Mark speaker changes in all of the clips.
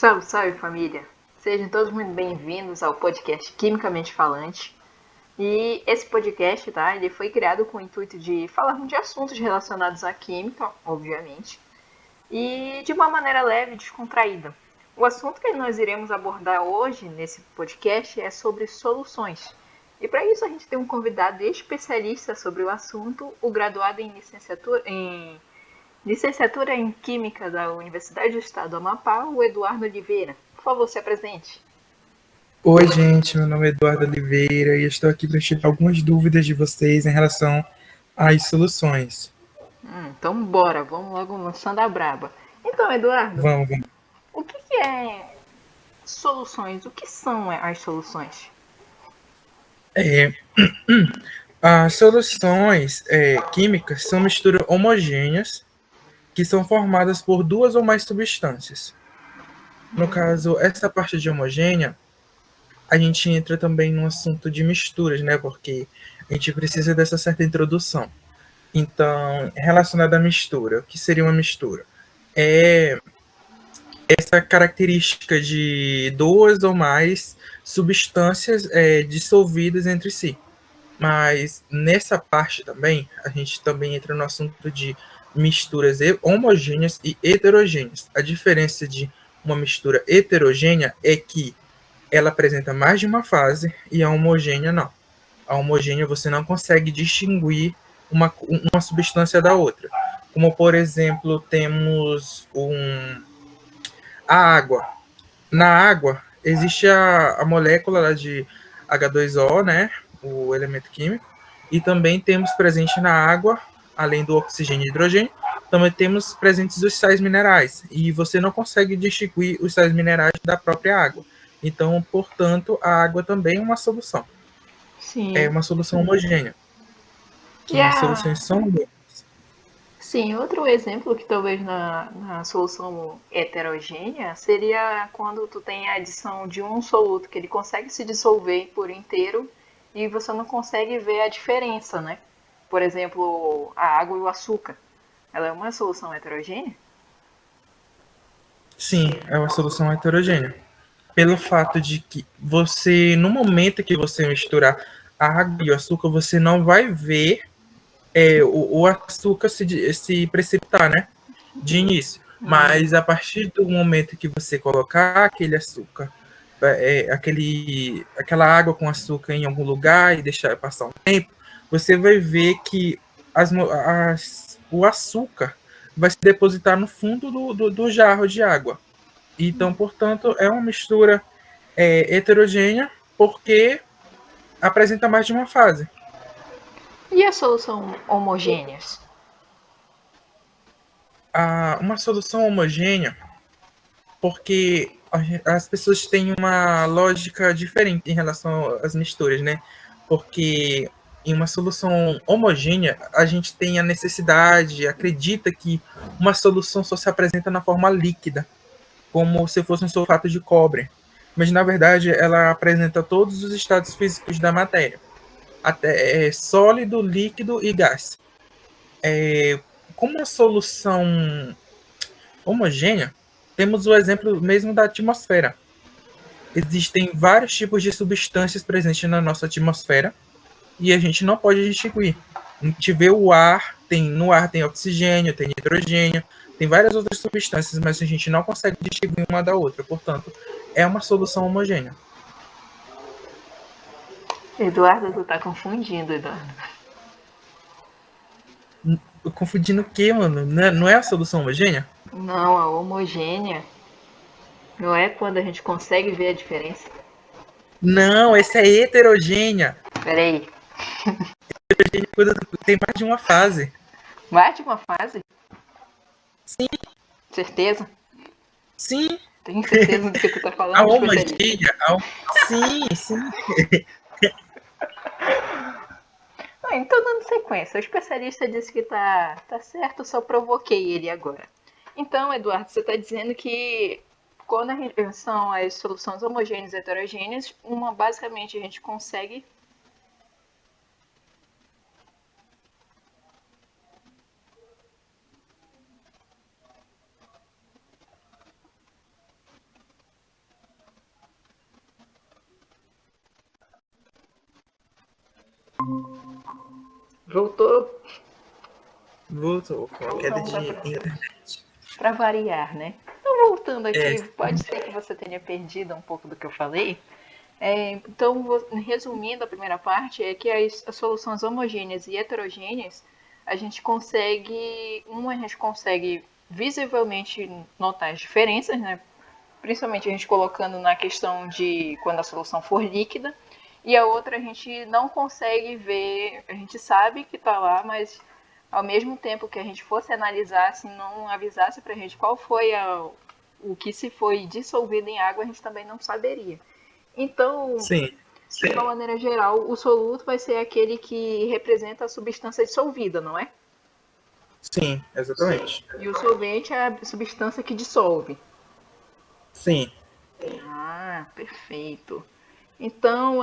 Speaker 1: Salve, salve família! Sejam todos muito bem-vindos ao podcast Quimicamente Falante. E esse podcast, tá? Ele foi criado com o intuito de falarmos de assuntos relacionados à química, obviamente, e de uma maneira leve e descontraída. O assunto que nós iremos abordar hoje nesse podcast é sobre soluções. E para isso a gente tem um convidado especialista sobre o assunto, o graduado em licenciatura em Química da Universidade do Estado do Amapá, o Eduardo Oliveira. Por favor, se apresente.
Speaker 2: Oi, gente, meu nome é Eduardo Oliveira e eu estou aqui para tirar algumas dúvidas de vocês em relação às soluções.
Speaker 1: Então bora, vamos logo lançando a braba. Então, Eduardo,
Speaker 2: Vamos.
Speaker 1: o que é soluções? O que são as soluções?
Speaker 2: É, as soluções químicas são misturas homogêneas que são formadas por duas ou mais substâncias. No caso, essa parte de homogênea, a gente entra também no assunto de misturas, né? Porque a gente precisa dessa certa introdução. Então, relacionada à mistura, o que seria uma mistura? É essa característica de duas ou mais substâncias dissolvidas entre si. Mas nessa parte também, a gente também entra no assunto de misturas homogêneas e heterogêneas. A diferença de uma mistura heterogênea é que ela apresenta mais de uma fase e a homogênea não. A homogênea você não consegue distinguir uma substância da outra. Como, por exemplo, temos a água. Na água, existe a molécula lá de H2O, né? O elemento químico. E também temos presente na água, além do oxigênio e hidrogênio, também temos presentes os sais minerais. E você não consegue distinguir os sais minerais da própria água. Então, portanto, a água também é uma solução. É
Speaker 1: Sim.
Speaker 2: uma solução homogênea,
Speaker 1: E
Speaker 2: que soluções são homogêneas.
Speaker 1: sim, outro exemplo que talvez na solução heterogênea seria quando tu tem a adição de um soluto que ele consegue se dissolver por inteiro e você não consegue ver a diferença, né? Por exemplo, a água e o açúcar. Ela é uma solução heterogênea?
Speaker 2: Sim, é uma solução heterogênea. Pelo fato de que você, no momento que você misturar a água e o açúcar, você não vai ver o açúcar se precipitar, né? De início. Mas a partir do momento que você colocar aquele açúcar, aquela água com açúcar em algum lugar e deixar passar um tempo, você vai ver que o açúcar vai se depositar no fundo do jarro de água. Então, portanto, é uma mistura heterogênea porque apresenta mais de uma fase.
Speaker 1: E a solução homogêneas?
Speaker 2: Uma solução homogênea, porque as pessoas têm uma lógica diferente em relação às misturas, né? Porque em uma solução homogênea, a gente tem a necessidade, acredita que uma solução só se apresenta na forma líquida, como se fosse um sulfato de cobre. Mas, na verdade, ela apresenta todos os estados físicos da matéria, até sólido, líquido e gás. Como uma solução homogênea, temos o exemplo mesmo da atmosfera. Existem vários tipos de substâncias presentes na nossa atmosfera e a gente não pode distinguir. A gente vê o ar, no ar tem oxigênio, tem hidrogênio, tem várias outras substâncias, mas a gente não consegue distinguir uma da outra. Portanto, é uma solução homogênea.
Speaker 1: Eduardo, tu tá confundindo, Eduardo.
Speaker 2: Confundindo o quê, mano? Não é a solução homogênea?
Speaker 1: Não, a homogênea não é quando a gente consegue ver a diferença.
Speaker 2: Não, essa é heterogênea.
Speaker 1: Peraí,
Speaker 2: Heterogênea é quando tem mais de uma fase.
Speaker 1: mais de uma fase?
Speaker 2: Sim,
Speaker 1: Certeza?
Speaker 2: sim.
Speaker 1: Tenho certeza do que tu tá
Speaker 2: A
Speaker 1: falando, especialista.
Speaker 2: homogênea, sim, sim.
Speaker 1: Então, dando sequência, o especialista disse que tá certo, só provoquei ele agora. Então, Eduardo, você está dizendo que quando são as soluções homogêneas e heterogêneas, basicamente a gente consegue. Voltou?
Speaker 2: Voltou com a queda de internet.
Speaker 1: Para variar, né? Então, voltando
Speaker 2: É,
Speaker 1: aqui, pode ser que você tenha perdido um pouco do que eu falei. Então, resumindo a primeira parte, é que as soluções homogêneas e heterogêneas, a gente consegue visivelmente notar as diferenças, né? Principalmente a gente colocando na questão de quando a solução for líquida, e a outra a gente não consegue ver, a gente sabe que está lá, mas ao mesmo tempo que a gente fosse analisar, se não avisasse para a gente qual foi o que se foi dissolvido em água, a gente também não saberia. Então,
Speaker 2: sim,
Speaker 1: de uma maneira geral, o soluto vai ser aquele que representa a substância dissolvida, não é?
Speaker 2: sim, exatamente.
Speaker 1: E o solvente é a substância que dissolve.
Speaker 2: Sim.
Speaker 1: Ah, perfeito. Então,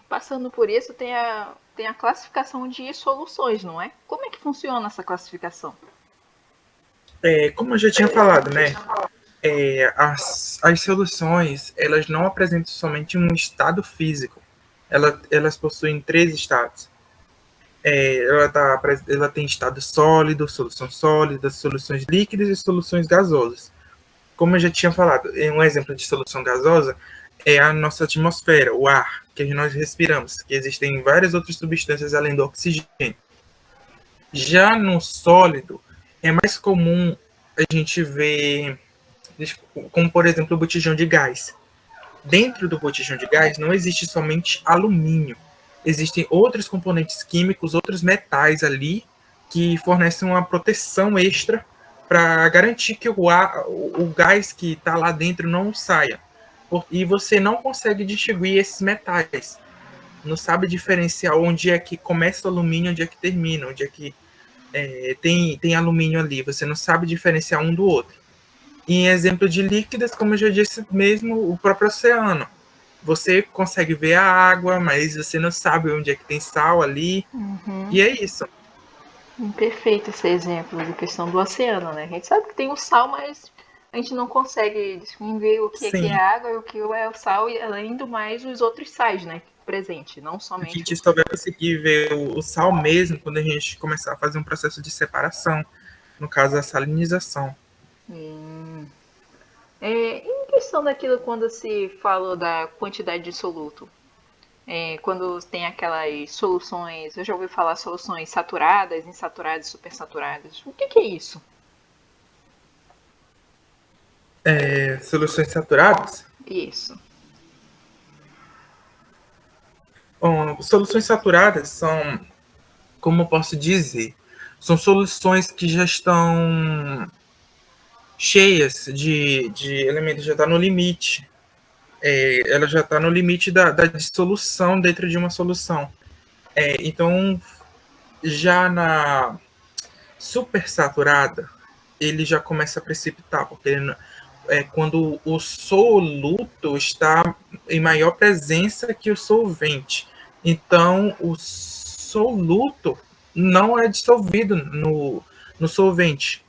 Speaker 1: passando por isso, tem a classificação de soluções, não é? Como é que funciona essa classificação?
Speaker 2: Como eu já tinha falado, né? As soluções, elas não apresentam somente um estado físico. Elas possuem três estados. Ela tem estado sólido, solução sólida, soluções líquidas e soluções gasosas. Como eu já tinha falado, um exemplo de solução gasosa é a nossa atmosfera, o ar que nós respiramos, que existem várias outras substâncias além do oxigênio. Já no sólido, é mais comum a gente ver, como por exemplo, o botijão de gás. Dentro do botijão de gás não existe somente alumínio. Existem outros componentes químicos, outros metais ali que fornecem uma proteção extra para garantir que o gás que está lá dentro não saia. E você não consegue distinguir esses metais. Não sabe diferenciar onde é que começa o alumínio, onde é que termina, onde é que tem alumínio ali. Você não sabe diferenciar um do outro. E em exemplo de líquidas, como eu já disse mesmo, o próprio oceano. Você consegue ver a água, mas você não sabe onde é que tem sal ali.
Speaker 1: Uhum.
Speaker 2: E é isso.
Speaker 1: Perfeito esse exemplo de questão do oceano, né? A gente sabe que tem o sal, mas a gente não consegue distinguir o que é
Speaker 2: Sim.
Speaker 1: água e o que é o sal, e além do mais os outros sais, né? Presente, não
Speaker 2: A
Speaker 1: somente
Speaker 2: gente
Speaker 1: o.
Speaker 2: só vai conseguir ver o sal mesmo quando a gente começar a fazer um processo de separação. No caso, a salinização.
Speaker 1: Hum. Em questão daquilo quando se fala da quantidade de soluto, quando tem aquelas soluções, eu já ouvi falar soluções saturadas, insaturadas, supersaturadas. O que é isso?
Speaker 2: Soluções saturadas.
Speaker 1: Isso.
Speaker 2: Bom, soluções saturadas são, como eu posso dizer, são soluções que já estão cheias de elementos, já está no limite. Ela já está no limite da dissolução dentro de uma solução. Então, já na supersaturada, ele já começa a precipitar, porque é quando o soluto está em maior presença que o solvente. Então, o soluto não é dissolvido no solvente.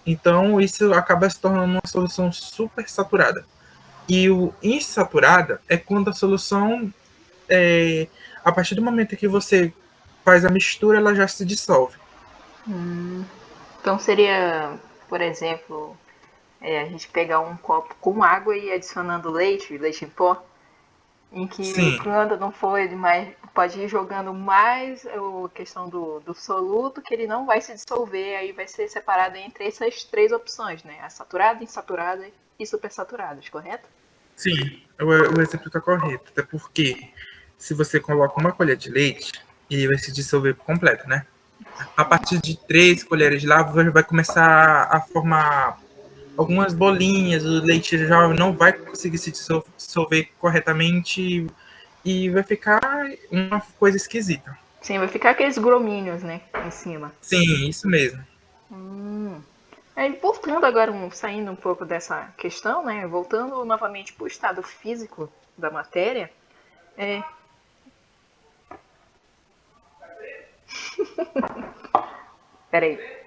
Speaker 2: Então, isso acaba se tornando uma solução supersaturada. E o insaturada é quando a solução, a partir do momento que você faz a mistura, ela já se dissolve.
Speaker 1: Então seria, por exemplo, a gente pegar um copo com água e ir adicionando leite em pó, em que
Speaker 2: Sim,
Speaker 1: quando não for mais, pode ir jogando mais a questão do soluto, que ele não vai se dissolver, aí vai ser separado entre essas três opções, né? A saturada, insaturada e supersaturadas, correto?
Speaker 2: sim, o exemplo está correto. Até porque se você coloca uma colher de leite, ele vai se dissolver por completo, né? A partir de 3 colheres de lava, vai começar a formar algumas bolinhas, o leite já não vai conseguir se dissolver corretamente e vai ficar uma coisa esquisita.
Speaker 1: Sim, vai ficar aqueles gromínios, né, em cima.
Speaker 2: Sim, isso mesmo.
Speaker 1: Voltando agora, saindo um pouco dessa questão, né, voltando novamente para o estado físico da matéria, é, peraí.